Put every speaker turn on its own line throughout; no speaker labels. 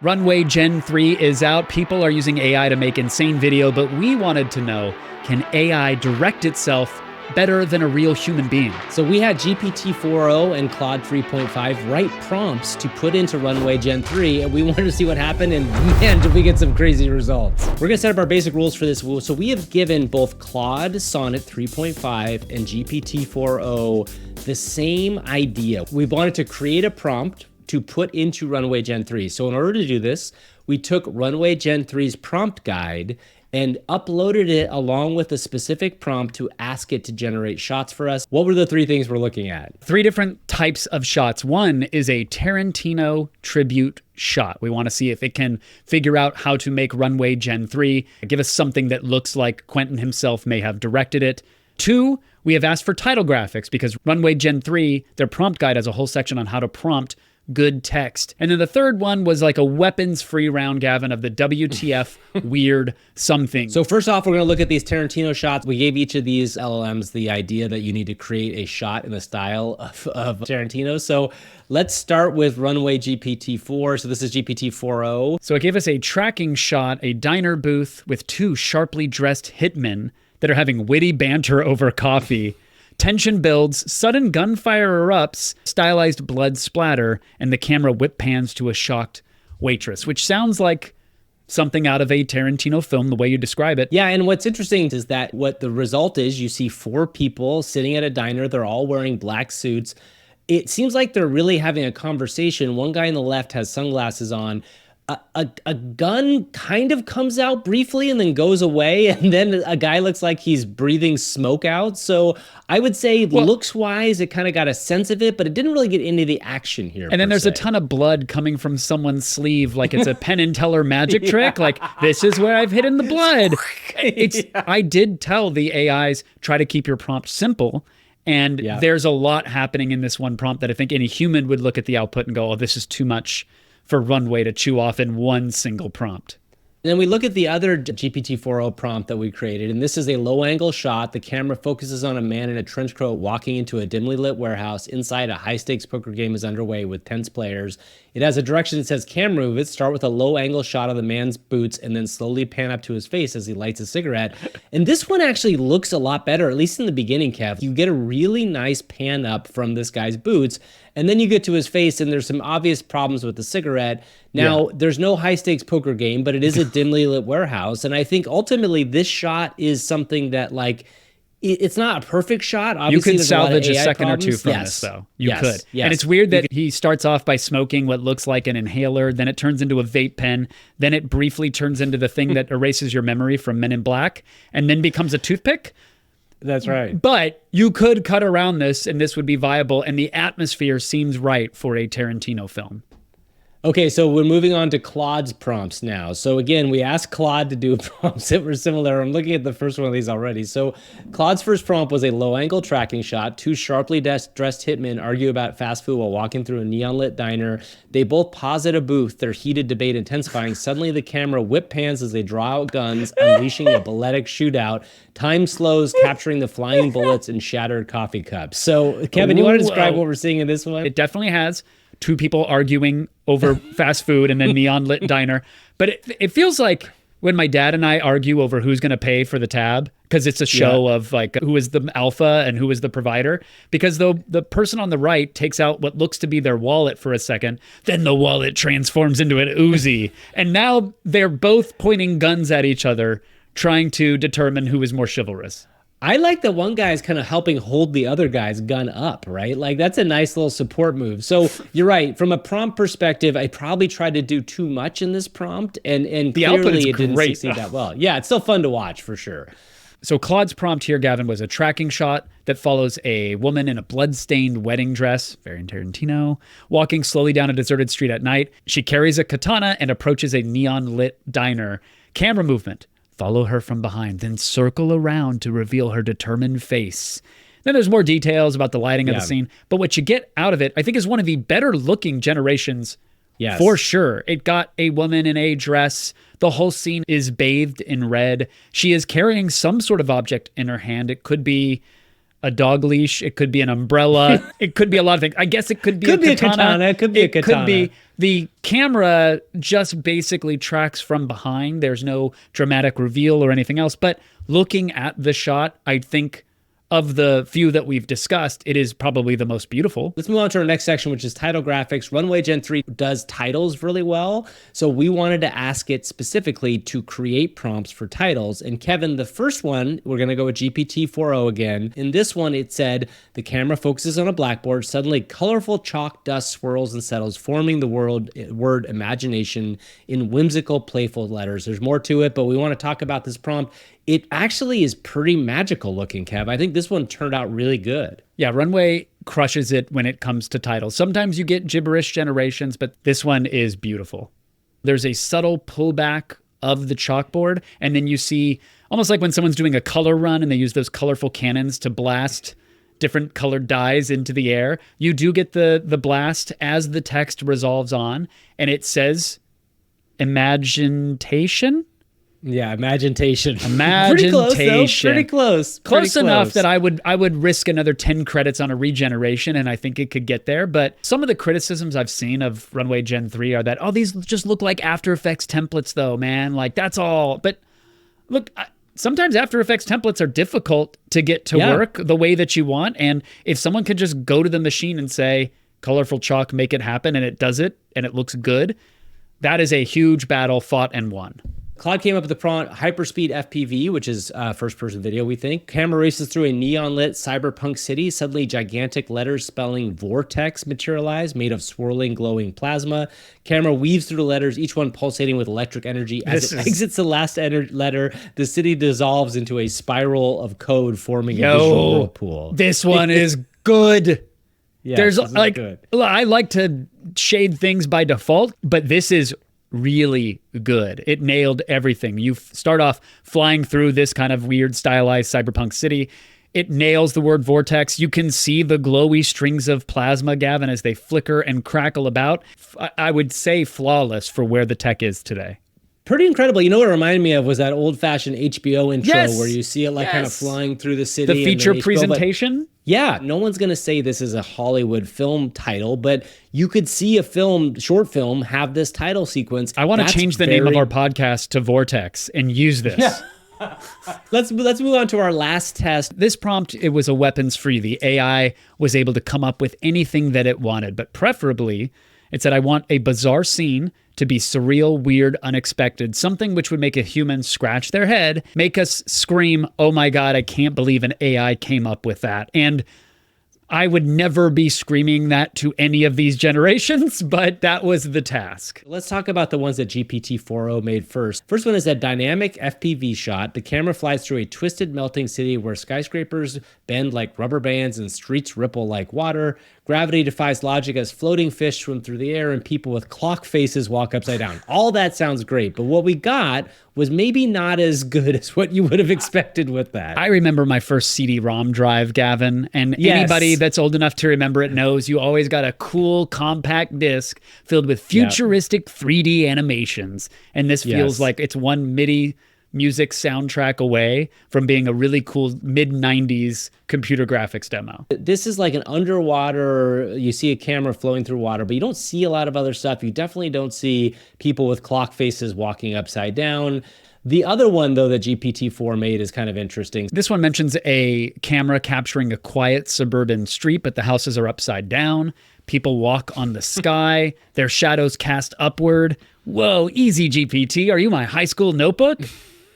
Runway Gen-3 is out. People are using AI to make insane video, but we wanted to know, can AI direct itself better than a real human being?
So we had GPT-4o and Claude 3.5 write prompts to put into Runway Gen-3, and we wanted to see what happened, and man, did we get some crazy results. We're gonna set up our basic rules for this. So we have given both Claude Sonnet 3.5 and GPT-4o the same idea. We wanted to create a prompt to put into Runway Gen-3. So in order to do this, we took Runway Gen-3's prompt guide and uploaded it along with a specific prompt to ask it to generate shots for us. What were the three things we're looking at?
3 different types of shots. One is a Tarantino tribute shot. We want to see if it can figure out how to make Runway Gen-3, give us something that looks like Quentin himself may have directed it. 2, we have asked for title graphics because Runway Gen-3, their prompt guide has a whole section on how to prompt good text. And then the third one was like a weapons-free round, Gavin, of the WTF weird something.
So first off, we're gonna look at these Tarantino shots. We gave each of these LLMs the idea that you need to create a shot in the style of Tarantino. So let's start with Runway GPT-4. So this is GPT-4o.
So it gave us a tracking shot, a diner booth with 2 sharply dressed hitmen that are having witty banter over coffee. Tension builds, sudden gunfire erupts, stylized blood splatter, and the camera whip pans to a shocked waitress, which sounds like something out of a Tarantino film, the way you describe it.
Yeah, and what's interesting is that what the result is, you see 4 people sitting at a diner. They're all wearing black suits. It seems like they're really having a conversation. One guy on the left has sunglasses on. A gun kind of comes out briefly and then goes away, and then a guy looks like he's breathing smoke out. So I would say looks-wise, it kind of got a sense of it, but it didn't really get into the action here.
And then there's a ton of blood coming from someone's sleeve, like it's a Penn and Teller magic trick. Like, this is where I've hidden the blood. I did tell the AIs, try to keep your prompt simple. And there's a lot happening in this one prompt that I think any human would look at the output and go, oh, this is too much for Runway to chew off in one single prompt.
And then we look at the other GPT-4o prompt that we created, and this is a low-angle shot. The camera focuses on a man in a trench coat walking into a dimly lit warehouse. Inside, a high-stakes poker game is underway with tense players. It has a direction that says camera move it. Start with a low-angle shot of the man's boots and then slowly pan up to his face as he lights a cigarette. And this one actually looks a lot better, at least in the beginning, Kev. You get a really nice pan up from this guy's boots, and then you get to his face, and there's some obvious problems with the cigarette. Now, there's no high-stakes poker game, but it is a dimly lit warehouse. And I think ultimately this shot is something that, like, it's not a perfect shot. Obviously,
you could salvage a second
problems.
or two from this, though. You could. Yes. And it's weird that he starts off by smoking what looks like an inhaler, then it turns into a vape pen, then it briefly turns into the thing that erases your memory from Men in Black, and then becomes a toothpick.
That's right.
But you could cut around this, and this would be viable, and the atmosphere seems right for a Tarantino film.
Okay, so we're moving on to Claude's prompts now. So again, we asked Claude to do prompts that were similar. I'm looking at the first one of these already. So Claude's first prompt was a low-angle tracking shot. 2 sharply dressed hitmen argue about fast food while walking through a neon-lit diner. They both pause at a booth, their heated debate intensifying. Suddenly, the camera whip pans as they draw out guns, unleashing a balletic shootout. Time slows, capturing the flying bullets and shattered coffee cups. So, Kevin, you want to describe what we're seeing in this one?
It definitely has 2 people arguing over fast food in a neon lit diner. But it feels like when my dad and I argue over who's going to pay for the tab, because it's a show of like who is the alpha and who is the provider. Because though the person on the right takes out what looks to be their wallet for a second, then the wallet transforms into an Uzi. And now they're both pointing guns at each other, trying to determine who is more chivalrous.
I like that one guy is kind of helping hold the other guy's gun up, right? Like, that's a nice little support move. So you're right. From a prompt perspective, I probably tried to do too much in this prompt, and
the
clearly it didn't succeed that well. Yeah, it's still fun to watch for sure.
So Claude's prompt here, Gavin, was a tracking shot that follows a woman in a blood-stained wedding dress, very Tarantino, walking slowly down a deserted street at night. She carries a katana and approaches a neon-lit diner. Camera movement. Follow her from behind, then circle around to reveal her determined face. Then there's more details about the lighting of the scene. But what you get out of it, I think, is one of the better looking generations for sure. It got a woman in a dress. The whole scene is bathed in red. She is carrying some sort of object in her hand. It could be a dog leash. It could be an umbrella. It could be a lot of things. I guess it could be a katana.
It could be a katana.
Could be The camera just basically tracks from behind. There's no dramatic reveal or anything else. But looking at the shot, I think of the few that we've discussed, it is probably the most beautiful.
Let's move on to our next section, which is title graphics. Runway Gen-3 does titles really well. So we wanted to ask it specifically to create prompts for titles. And Kevin, the first one, we're going to go with GPT-4o again. In this one, it said, the camera focuses on a blackboard. Suddenly, colorful chalk dust swirls and settles, forming the word imagination in whimsical, playful letters. There's more to it, but we want to talk about this prompt. It actually is pretty magical looking, Kev. I think this one turned out really good.
Yeah, Runway crushes it when it comes to titles. Sometimes you get gibberish generations, but this one is beautiful. There's a subtle pullback of the chalkboard, and then you see, almost like when someone's doing a color run and they use those colorful cannons to blast different colored dyes into the air. You do get the blast as the text resolves on, and it says imagination.
Yeah, imagination.
Pretty close, though.
Pretty close.
Close enough that I would risk another 10 credits on a regeneration, and I think it could get there. But some of the criticisms I've seen of Runway Gen 3 are that, oh, these just look like After Effects templates, though, man. Like, that's all. But look, sometimes After Effects templates are difficult to get to work the way that you want. And if someone could just go to the machine and say, colorful chalk, make it happen, and it does it, and it looks good, that is a huge battle fought and won.
Claude came up with the prompt hyperspeed FPV, which is first-person video, we think. Camera races through a neon-lit cyberpunk city. Suddenly, gigantic letters spelling vortex materialize, made of swirling, glowing plasma. Camera weaves through the letters, each one pulsating with electric energy. As it exits the last letter, the city dissolves into a spiral of code, forming a visual whirlpool.
This one is good.
Yeah,
there's like good. I like to shade things by default, but this is really good. It nailed everything. You start off flying through this kind of weird stylized cyberpunk city. It nails the word vortex. You can see the glowy strings of plasma, Gavin, as they flicker and crackle about. I would say flawless for where the tech is today.
Pretty incredible. You know what it reminded me of was that old-fashioned HBO intro where you see it like kind of flying through the city.
The feature presentation?
Yeah, no one's going to say this is a Hollywood film title, but you could see a short film, have this title sequence.
I want to change the name of our podcast to Vortex and use this.
Yeah. Let's move on to our last test.
This prompt, it was a weapons free. The AI was able to come up with anything that it wanted, but preferably it said, I want a bizarre scene to be surreal, weird, unexpected, something which would make a human scratch their head, make us scream, oh my God, I can't believe an AI came up with that. And I would never be screaming that to any of these generations, but that was the task.
Let's talk about the ones that GPT-4o made first. First one is that dynamic FPV shot. The camera flies through a twisted, melting city where skyscrapers bend like rubber bands and streets ripple like water. Gravity defies logic as floating fish swim through the air and people with clock faces walk upside down. All that sounds great, but what we got was maybe not as good as what you would have expected with that.
I remember my first CD-ROM drive, Gavin, and anybody that's old enough to remember it knows you always got a cool compact disc filled with futuristic 3D animations, and this feels like it's one MIDI music soundtrack away from being a really cool mid-90s computer graphics demo.
This is like an underwater, you see a camera flowing through water, but you don't see a lot of other stuff. You definitely don't see people with clock faces walking upside down. The other one, though, that GPT-4 made is kind of interesting.
This one mentions a camera capturing a quiet suburban street, but the houses are upside down. People walk on the sky. Their shadows cast upward. Whoa, easy, GPT. Are you my high school notebook?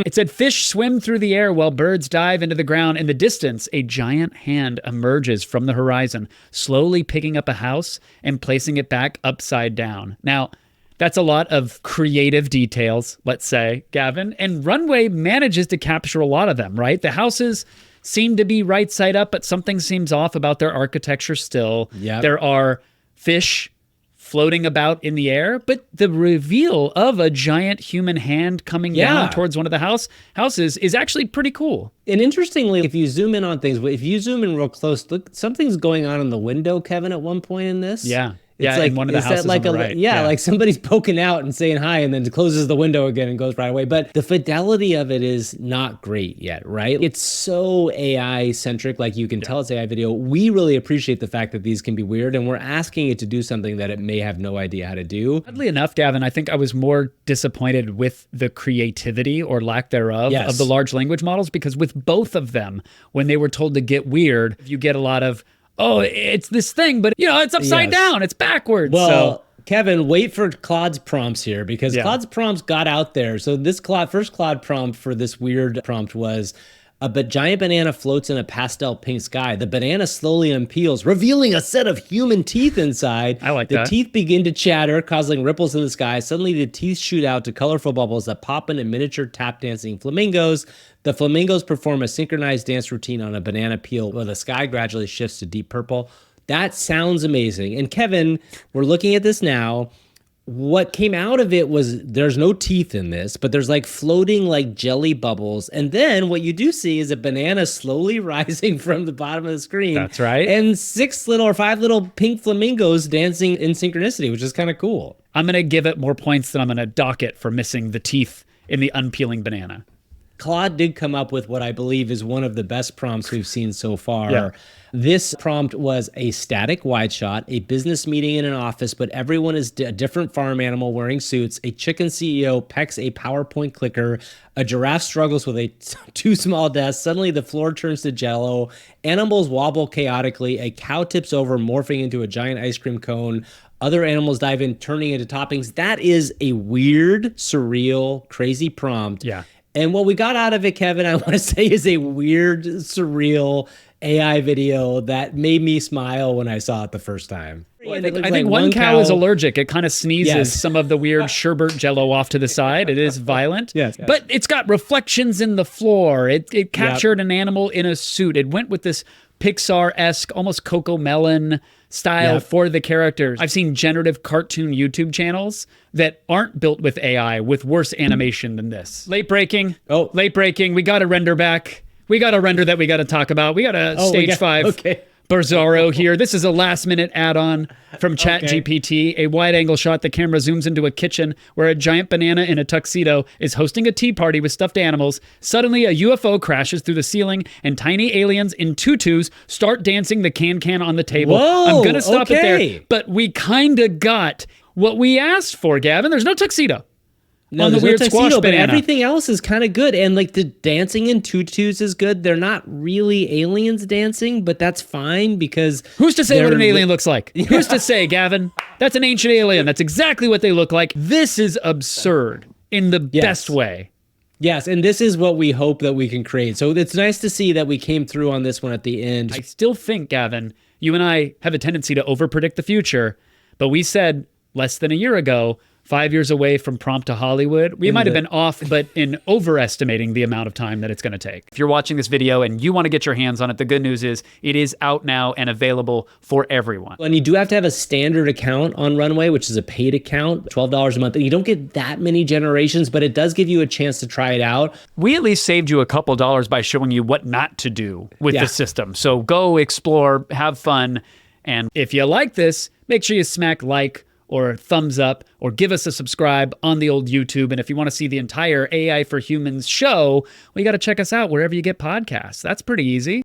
It said fish swim through the air while birds dive into the ground. In the distance, a giant hand emerges from the horizon, slowly picking up a house and placing it back upside down. Now, that's a lot of creative details, let's say, Gavin. And Runway manages to capture a lot of them, right? The houses seem to be right side up, but something seems off about their architecture still.
Yep.
There are fish floating about in the air, but the reveal of a giant human hand coming down towards one of the houses is actually pretty cool.
And interestingly, if you zoom in on things, if you zoom in real close, look, something's going on in the window, Kevin, at one point in this.
Yeah. Yeah, in one of the
is that
houses
like
on the right.
Yeah, like somebody's poking out and saying hi and then closes the window again and goes right away. But the fidelity of it is not great yet, right? It's so AI centric, like you can tell it's AI video. We really appreciate the fact that these can be weird, and we're asking it to do something that it may have no idea how to do.
Oddly enough, Gavin, I think I was more disappointed with the creativity or lack thereof of the large language models, because with both of them, when they were told to get weird, you get a lot of, oh, it's this thing, but it's upside down, it's backwards.
Well, Kevin, wait for Claude's prompts here, because Claude's prompts got out there. So this first Claude prompt for this weird prompt was, a giant banana floats in a pastel pink sky. The banana slowly unpeels, revealing a set of human teeth inside.
I like that.
The teeth begin to chatter, causing ripples in the sky. Suddenly, the teeth shoot out to colorful bubbles that pop into miniature tap dancing flamingos. The flamingos perform a synchronized dance routine on a banana peel, while the sky gradually shifts to deep purple. That sounds amazing. And Kevin, we're looking at this now. What came out of it was, there's no teeth in this, but there's like floating like jelly bubbles. And then what you do see is a banana slowly rising from the bottom of the screen.
That's right.
And 5 little pink flamingos dancing in synchronicity, which is kind of cool.
I'm going to give it more points than I'm going to dock it for missing the teeth in the unpeeling banana.
Claude did come up with what I believe is one of the best prompts we've seen so far. This prompt was a static wide shot, a business meeting in an office, but everyone is a different farm animal wearing suits. A chicken CEO pecks a PowerPoint clicker. A giraffe struggles with two small desks. Suddenly the floor turns to jello. Animals wobble chaotically. A cow tips over, morphing into a giant ice cream cone. Other animals dive in, turning into toppings. That is a weird, surreal, crazy prompt.
Yeah.
And what we got out of it, Kevin, I want to say, is a weird, surreal AI video that made me smile when I saw it the first time.
Well, I think one cow is allergic. It kind of sneezes some of the weird sherbet jello off to the side. It is violent. But it's got reflections in the floor. It captured an animal in a suit. It went with this Pixar-esque, almost Coco Melon style for the characters. I've seen generative cartoon YouTube channels that aren't built with AI with worse animation than this. Late breaking. Late breaking. We got a render back. We got a render that we got to talk about. We got a stage 5 Bizarro here. This is a last minute add-on from ChatGPT, a wide angle shot. The camera zooms into a kitchen where a giant banana in a tuxedo is hosting a tea party with stuffed animals. Suddenly a UFO crashes through the ceiling and tiny aliens in tutus start dancing the can on the table.
Whoa,
I'm going to stop it there. But we kind of got what we asked for, Gavin. There's no tuxedo.
No,
on the weird squash
but
banana.
Everything else is kind of good. And like the dancing in tutus is good. They're not really aliens dancing, but that's fine because...
Who's to say what an alien looks like? Who's to say, Gavin? That's an ancient alien. That's exactly what they look like. This is absurd in the best way.
Yes, and this is what we hope that we can create. So it's nice to see that we came through on this one at the end.
I still think, Gavin, you and I have a tendency to overpredict the future, but we said less than a year ago, 5 years away from prompt to Hollywood. We might have been off, but in overestimating the amount of time that it's going to take. If you're watching this video and you want to get your hands on it, the good news is it is out now and available for everyone.
And you do have to have a standard account on Runway, which is a paid account, $12 a month. And you don't get that many generations, but it does give you a chance to try it out.
We at least saved you a couple dollars by showing you what not to do with the system. So go explore, have fun. And if you like this, make sure you smack like or thumbs up, or give us a subscribe on the old YouTube. And if you want to see the entire AI for Humans show, well, you got to check us out wherever you get podcasts. That's pretty easy.